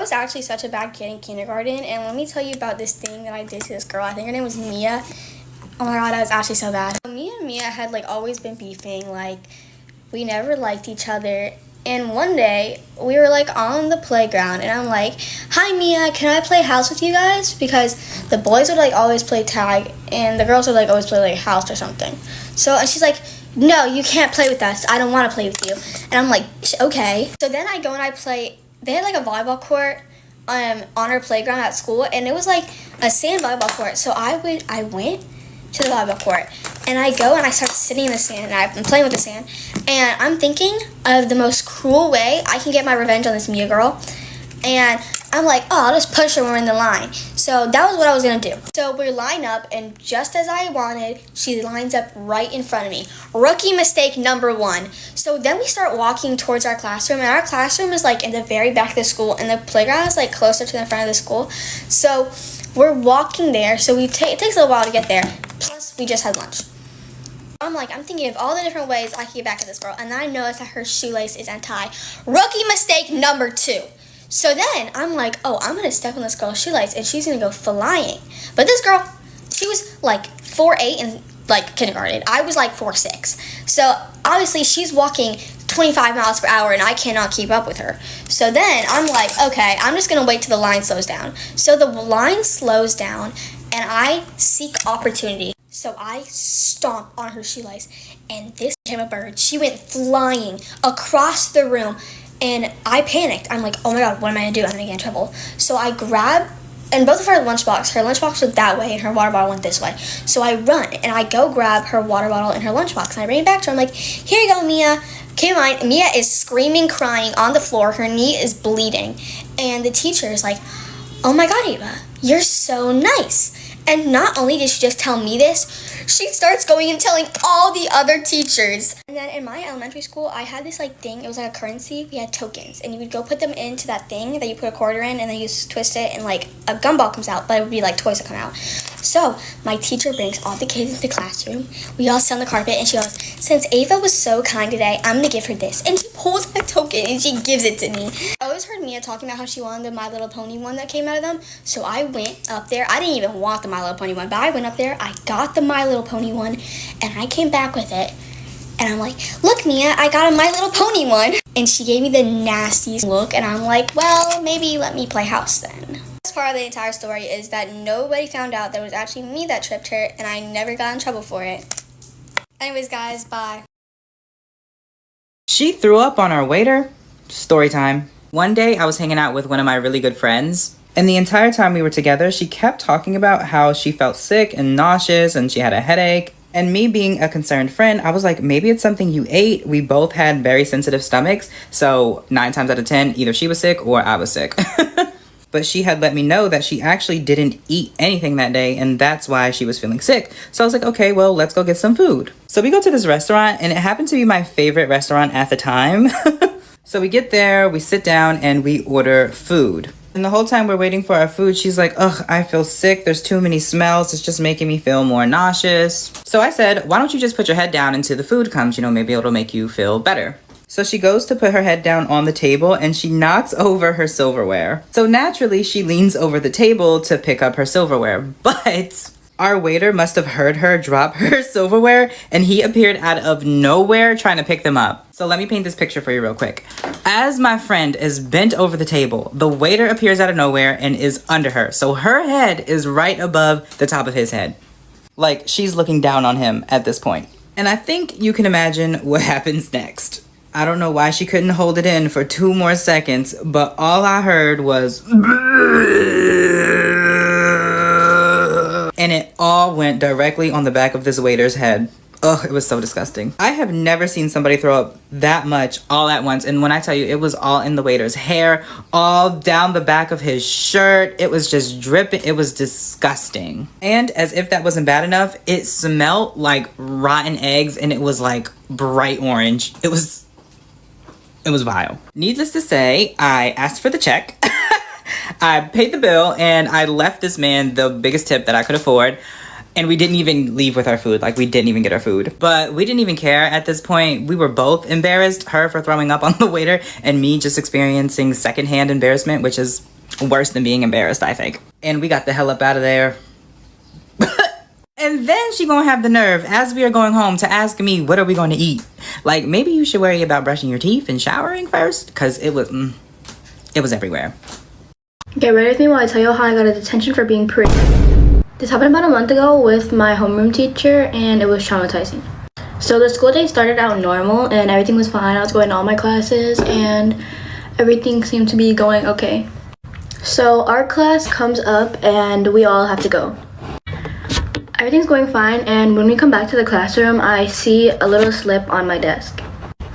I was actually such a bad kid in kindergarten, and let me tell you about this thing that I did to this girl. I think her name was Mia. Oh my god, that was actually so bad. Me and Mia had like always been beefing, like we never liked each other. And one day we were like on the playground, and I'm like, "Hi Mia, can I play house with you guys?" Because the boys would like always play tag, and the girls would like always play like house or something. So and she's like, "No, you can't play with us. I don't want to play with you." And I'm like, "Okay." So then I go and I play. They had like a volleyball court on our playground at school, and it was like a sand volleyball court. So I went to the volleyball court, and I go and I start sitting in the sand, and I'm playing with the sand, and I'm thinking of the most cruel way I can get my revenge on this Mia girl. And I'm like, oh, I'll just push her when we're in the line. So that was what I was going to do. So we line up, and just as I wanted, she lines up right in front of me. Rookie mistake number 1. So then we start walking towards our classroom, and our classroom is like in the very back of the school, and the playground is like closer to the front of the school. So we're walking there, so it takes a little while to get there. Plus, we just had lunch. I'm thinking of all the different ways I can get back at this girl, and I notice that her shoelace is untied. Rookie mistake number 2. So then I'm like, oh, I'm going to step on this girl's shoelace, and she's going to go flying. But this girl, she was like 4'8" in like kindergarten. I was like 4'6". So obviously she's walking 25 miles per hour, and I cannot keep up with her. So then I'm like, okay, I'm just going to wait till the line slows down. So the line slows down, and I seek opportunity. So I stomp on her shoelace, and this became a bird. She went flying across the room, and I panicked. I'm like, oh my god, what am I going to do? I'm going to get in trouble. So I grab, and both of her lunchbox went that way, and her water bottle went this way. So I run, and I go grab her water bottle and her lunchbox, and I bring it back to her. I'm like, here you go, Mia. Keep in mind, Mia is screaming, crying on the floor. Her knee is bleeding. And the teacher is like, oh my god, Ava, you're so nice. And not only did she just tell me this, she starts going and telling all the other teachers. And then in my elementary school, I had this like thing, it was like a currency. We had tokens, and you would go put them into that thing that you put a quarter in, and then you twist it, and like a gumball comes out, but it would be like toys that come out. So my teacher brings all the kids into the classroom. We all sit on the carpet, and she goes, since Ava was so kind today, I'm gonna give her this. And she pulls my token and she gives it to me. I always heard Mia talking about how she wanted the My Little Pony one that came out of them. So I went up there. I didn't even want the My Little Pony one, but I went up there, I got the My Little Pony one, and I came back with it. And I'm like, look, Mia, I got a My Little Pony one. And she gave me the nastiest look, and I'm like, well, maybe let me play house then. The best part of the entire story is that nobody found out that it was actually me that tripped her, and I never got in trouble for it. Anyways, guys, bye. She threw up on our waiter. Story time. One day I was hanging out with one of my really good friends, and the entire time we were together, she kept talking about how she felt sick and nauseous and she had a headache. And me being a concerned friend, I was like, maybe it's something you ate. We both had very sensitive stomachs, so 9 times out of 10, either she was sick or I was sick. But she had let me know that she actually didn't eat anything that day, and that's why she was feeling sick. So I was like, okay, well, let's go get some food. So we go to this restaurant, and it happened to be my favorite restaurant at the time. So we get there, we sit down, and we order food. And the whole time we're waiting for our food, she's like, ugh, I feel sick. There's too many smells. It's just making me feel more nauseous. So I said, why don't you just put your head down until the food comes? You know, maybe it'll make you feel better. So she goes to put her head down on the table, and she knocks over her silverware. So naturally, she leans over the table to pick up her silverware. But our waiter must have heard her drop her silverware, and he appeared out of nowhere trying to pick them up. So let me paint this picture for you real quick. As my friend is bent over the table, the waiter appears out of nowhere and is under her. So her head is right above the top of his head. Like, she's looking down on him at this point. And I think you can imagine what happens next. I don't know why she couldn't hold it in for 2 more seconds, but all I heard was... And it all went directly on the back of this waiter's head. Ugh, it was so disgusting. I have never seen somebody throw up that much all at once. And when I tell you, it was all in the waiter's hair, all down the back of his shirt. It was just dripping. It was disgusting. And as if that wasn't bad enough, it smelled like rotten eggs, and it was like bright orange. It was vile. Needless to say, I asked for the check. I paid the bill, and I left this man the biggest tip that I could afford. And we didn't even leave with our food. Like, we didn't even get our food. But we didn't even care at this point. We were both embarrassed. Her for throwing up on the waiter, and me just experiencing secondhand embarrassment, which is Worse than being embarrassed, I think. And we got the hell up out of there. And then she gonna have the nerve, as we are going home, to ask me, what are we going to eat? Like, maybe you should worry about brushing your teeth and showering first, because it was everywhere. Get ready with me while I tell you how I got a detention for being pretty. This happened about a month ago with my homeroom teacher, and it was traumatizing. So the school day started out normal, and everything was fine. I was going to all my classes, and everything seemed to be going okay. So our class comes up, and we all have to go. Everything's going fine, and when we come back to the classroom, I see a little slip on my desk.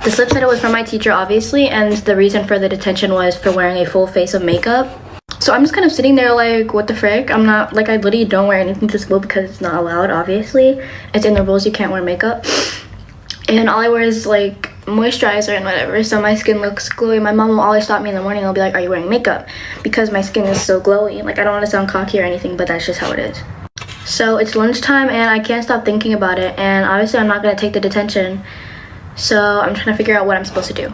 The slip said it was from my teacher, obviously, and the reason for the detention was for wearing a full face of makeup. So I'm just kind of sitting there like, what the frick? I'm not, like, I literally don't wear anything to school because it's not allowed, obviously. It's in the rules, you can't wear makeup. And all I wear is, like, moisturizer and whatever, so my skin looks glowy. My mom will always stop me in the morning and will be like, are you wearing makeup? Because my skin is so glowy. Like, I don't want to sound cocky or anything, but that's just how it is. So it's lunchtime and I can't stop thinking about it, and obviously I'm not going to take the detention, so I'm trying to figure out what I'm supposed to do.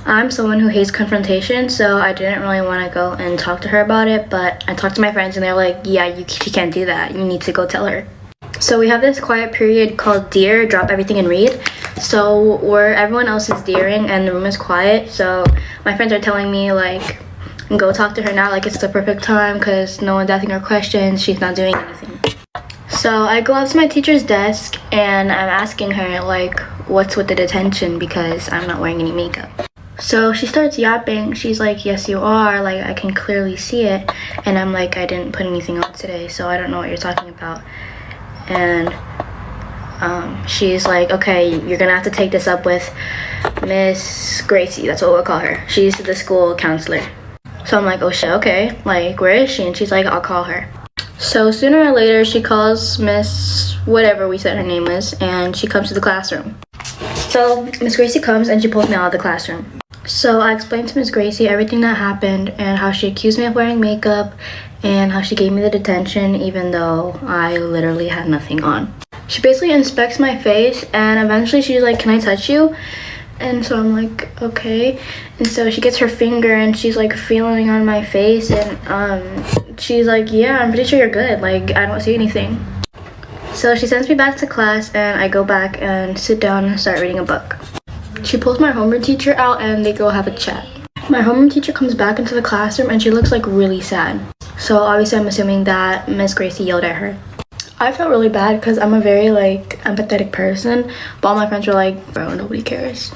I'm someone who hates confrontation, so I didn't really want to go and talk to her about it, but I talked to my friends and they're like, yeah, she can't do that, you need to go tell her. So we have this quiet period called dear, drop everything and read. So where everyone else is deering and the room is quiet, so my friends are telling me like, go talk to her now, like it's the perfect time because no one's asking her questions, she's not doing anything. So I go up to my teacher's desk and I'm asking her like, what's with the detention because I'm not wearing any makeup. So she starts yapping. She's like, yes you are, like I can clearly see it. And I'm like, I didn't put anything on today, so I don't know what you're talking about. And she's like, okay, you're gonna have to take this up with Miss Gracie, that's what we'll call her. She's the school counselor. So I'm like, oh shit, okay, like where is she? And she's like, I'll call her. So sooner or later she calls Miss whatever we said her name is, and she comes to the classroom. So Miss Gracie comes and she pulls me out of the classroom. So I explained to Miss Gracie everything that happened and how she accused me of wearing makeup and how she gave me the detention even though I literally had nothing on. She basically inspects my face and eventually she's like, can I touch you? And so I'm like, okay. And so she gets her finger and she's like feeling on my face and she's like, yeah, I'm pretty sure you're good, like I don't see anything. So she sends me back to class and I go back and sit down and start reading a book. She pulls my homeroom teacher out and they go have a chat. My homeroom teacher comes back into the classroom and she looks like really sad. So obviously I'm assuming that Miss Gracie yelled at her. I felt really bad because I'm a very like empathetic person, but all my friends were like, bro, nobody cares.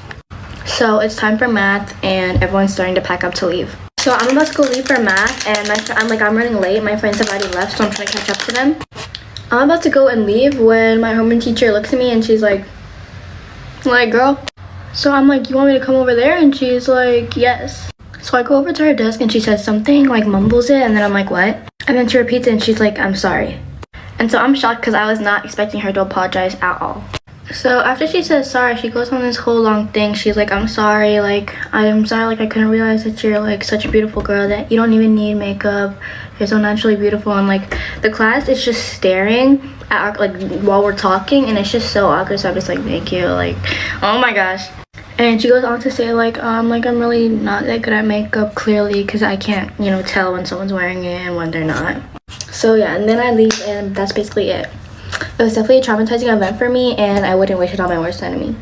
So it's time for math and everyone's starting to pack up to leave. So I'm about to go leave for math and I'm running late. My friends have already left, so I'm trying to catch up to them. I'm about to go and leave when my homeroom teacher looks at me and she's like, girl. So I'm like, you want me to come over there? And she's like, yes. So I go over to her desk and she says something, like mumbles it, and then I'm like, what? And then she repeats it and she's like, I'm sorry. And so I'm shocked because I was not expecting her to apologize at all. So after she says sorry, she goes on this whole long thing. She's like, I'm sorry, like I couldn't realize that you're like such a beautiful girl, that you don't even need makeup, you're so naturally beautiful. And like the class is just staring at our, like while we're talking, and it's just so awkward. So I'm just like, thank you, like oh my gosh. And she goes on to say like I'm really not that good at makeup, clearly, because I can't, you know, tell when someone's wearing it and when they're not. So yeah, and then I leave and that's basically it. It was definitely a traumatizing event for me and I wouldn't wish it on my worst enemy.